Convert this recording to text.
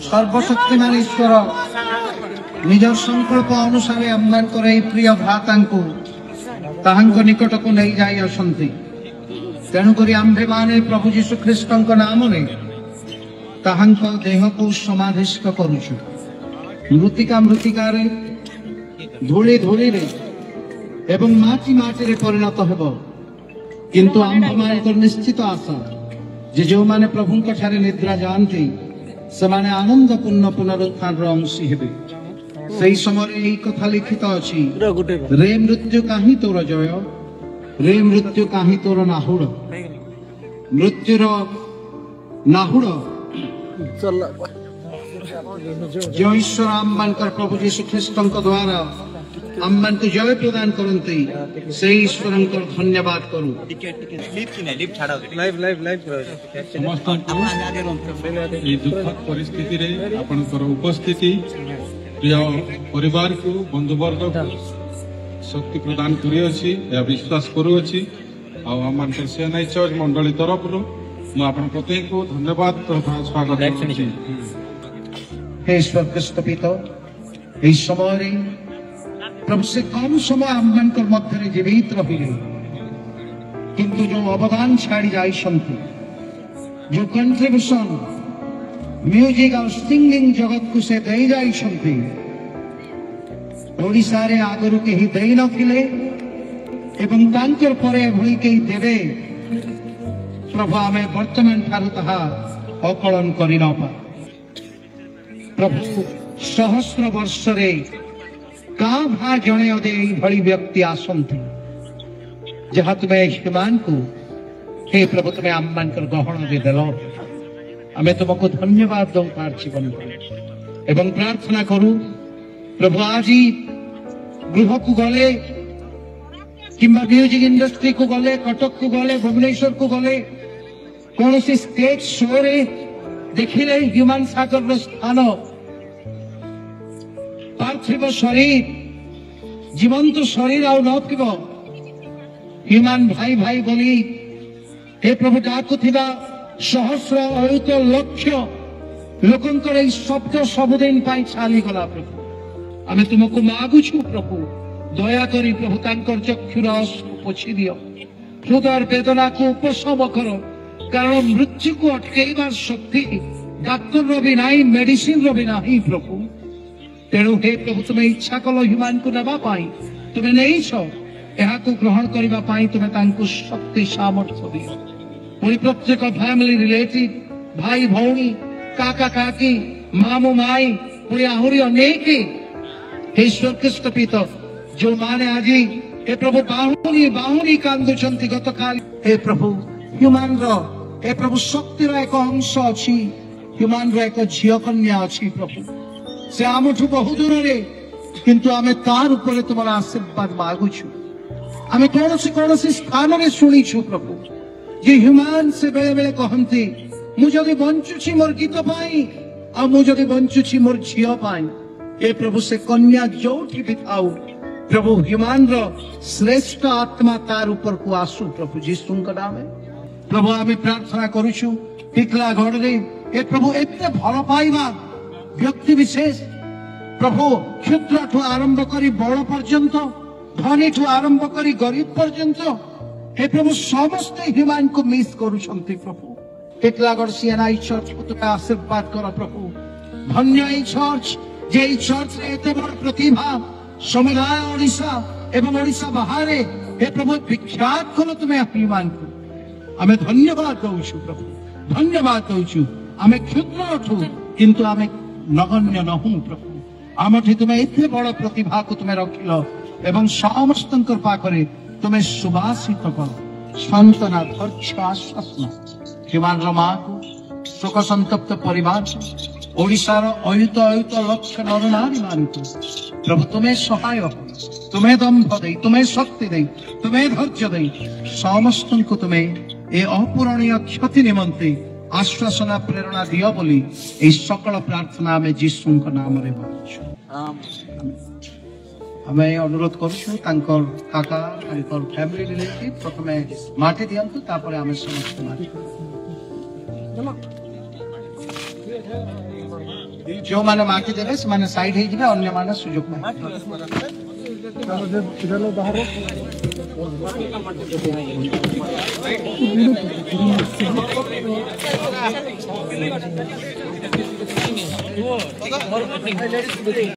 सर्वशक्तिमान ईश्वर निज संकल्प अनुसार आमदानकर प्रिय भ्रातांकु ताहांक निकट को नहीं जाई असंती तेणुक आम्भे माने प्रभु जीशु ख्रीष्ट नाम ताहांक देह को समाधिस्थ करुछु मृतिका मृतिकार धूली धूली एवं माटी माटी परिणत हेब किंतु आम्भ मान निश्चित आशा जे जो माने प्रभु निद्रा जाती से माने आनंदपूर्ण पुनरुत्थान अंशी हेबे से समय यही कथा लिखित अच्छी रे मृत्यु काहि तोर जय रे मृत्यु काहि तोर नाहुड़ मृत्युर नाहुड़ जो ईश्वर आम मानकर प्रभु जीशु ख्रीष्ट द्वारा आम मान को जय प्रदान करते से ईश्वर धन्यवाद करूं दुखद परिस्थिति रे आपनकर उपस्थिति प्रिय परिवार को बंधुवर्ग को शक्ति प्रदान करी अछि या विश्वास करू अछि आ हमन सेनाई चर्च मंडली तरफ रो म आपन प्रत्येक को धन्यवाद तथा स्वागत करछि हे ईश्वर ख्रीष्ट पिता ए समय प्रभु से कम समय आमदान मध्य जीवित रही किंतु जो अवदान छाड़ी जाई जो कंट्रीब्यूशन म्यूजिक और सिंगिंग जगत को से दे जाई ओडिशा रे आगरु के ही दे नथिले एवं तांकर परे भई के देवे प्रभु आमे वर्तमान ठारू तहा अकलन करि न पा प्रभु सहस्र वर्ष रे का भा जणे अदे भली व्यक्ति आसंती जहा तुम्हें हिमान को हे प्रभु तुम्हें आम्मान कर गहन दे देलो हमें तुमको धन्यवाद दो तार जीवन एवं प्रार्थना करू प्रभु आज गृह को गले किंबा म्यूजिक इंडस्ट्री को गले कटक को गले भुवनेश्वर को गले कौन सी स्टेज शो रे देखिले ह्यूमान सागर स्थान पार्थिव शरीर जीवंत शरीर आउ नथिब ह्यूमान भाई भाई बोली हे प्रभु डाकुथिबा सहस्र अयुत लक्ष लोकंकर शब्द सबुदिन पाई छाली गला प्रभु आमे तुमको मागुछु प्रभु दया करी प्रभु तांकर चक्षुर पोछि दियो हृदय वेदना को उपशम करो कारण मृत्यु को अटकेबार शक्ति डाक्तर भी नहीं मेडिसिन भी नहीं प्रभु तेणु हे प्रभु तुम्हें इच्छा कल ह्यूमान को नवा पाई तुम्हें नहीं छो यहाँ को ग्रहण करने पाई तुम्हें तांको शक्ति सामर्थ्य दियो पुरी प्रत्येक फैमिली रिलेटिव भाई भौणी काका काकी मामू माई पुरी आहुरी अनेक हे ईश्वर ख्रीष्ट पिता जो माने आज हे प्रभु बाहुनी बाहुनी कांदुचंती गतकाल हे प्रभु ह्यूमान हे प्रभु शक्तिर एक अंश अच्छी ह्यूमान एक झील कन्या अच्छी प्रभु से आमठू बहु दूर रे किंतु आमे तार ऊपर तुम्हारा आशीर्वाद मागुछु आमे कौन सी स्थान में शुणीछु प्रभु जे ह्यूमान से बेले बेले कहती मु जदि बंचुछि मोर गीत पाई आ मु जदि बंचुछि मोर झील पाई हे प्रभु से कन्या जोठी भी थाउ प्रभु ह्यूमान रो श्रेष्ठ आत्मा तार ऊपर को आसु प्रभु जीसु नाम प्रभु आमे प्रार्थना करूछु टिकला गढ़ रे हे प्रभु एते भल पाइबा व्यक्ति विशेष प्रभु क्षुद्र ठू आरंभ करी बड़ पर्यंत धनी ठू आरंभ करी गरीब पर्यंत हे प्रभु समस्त ह्यूमान को मिस करुछंती प्रभु टिकलागढ़ सीएनआई चर्च को तुम्हें आशीर्वाद कर प्रभु धन्य चर्च जे चर्च रे एते बड़ प्रतिभा समुदाय ओडिशा एवं ओडिशा बाहर हे प्रभु विख्यात करो तुम्हें ह्यूमान को हमें धन्यवाद दउछु प्रभु धन्यवाद दउछु हमें क्षुद्र ठू किंतु हमें नगण्य नहु प्रभु आमठी तुम्हें इतने बड़ प्रतिभा को तुम्हें रखिल एवं समस्त पाखरे तुम्हें सुभाषित कर सांत्वना धैर्य आश्वासन ह्यूमान माँ को शोक संतप्त परिवार ओडिशार अयुत अयुत लक्ष नर नारी मान को प्रभु तुम्हें सहाय तुम्हें दम्भ दे तुम्हें शक्ति दे तुम्हें धैर्य दे समस्त को तुम्हें ए अपूरणीय क्षति निमंते आश्वासना प्रेरणा दियो बोली ए सकल प्रार्थना में जीसु नाम रे मांगछु आमेन। ଆମେ ଅନୁରୋଧ କରୁଛୁ ତାଙ୍କର କାକା ତାଙ୍କର ଫ୍ୟାମିଲି ରିଲେଟିଭ ପ୍ରଥମେ ମାଟି ଦିଅନ୍ତୁ, ତାପରେ ଆମେ ସମସ୍ତେ ମାଟି ଯେଉଁମାନେ ମାଟି ଦେବେ ସେମାନେ ସାଇଡ ହେଇଯିବେ, ଅନ୍ୟମାନେ ସୁଯୋଗ ପାଇବେ।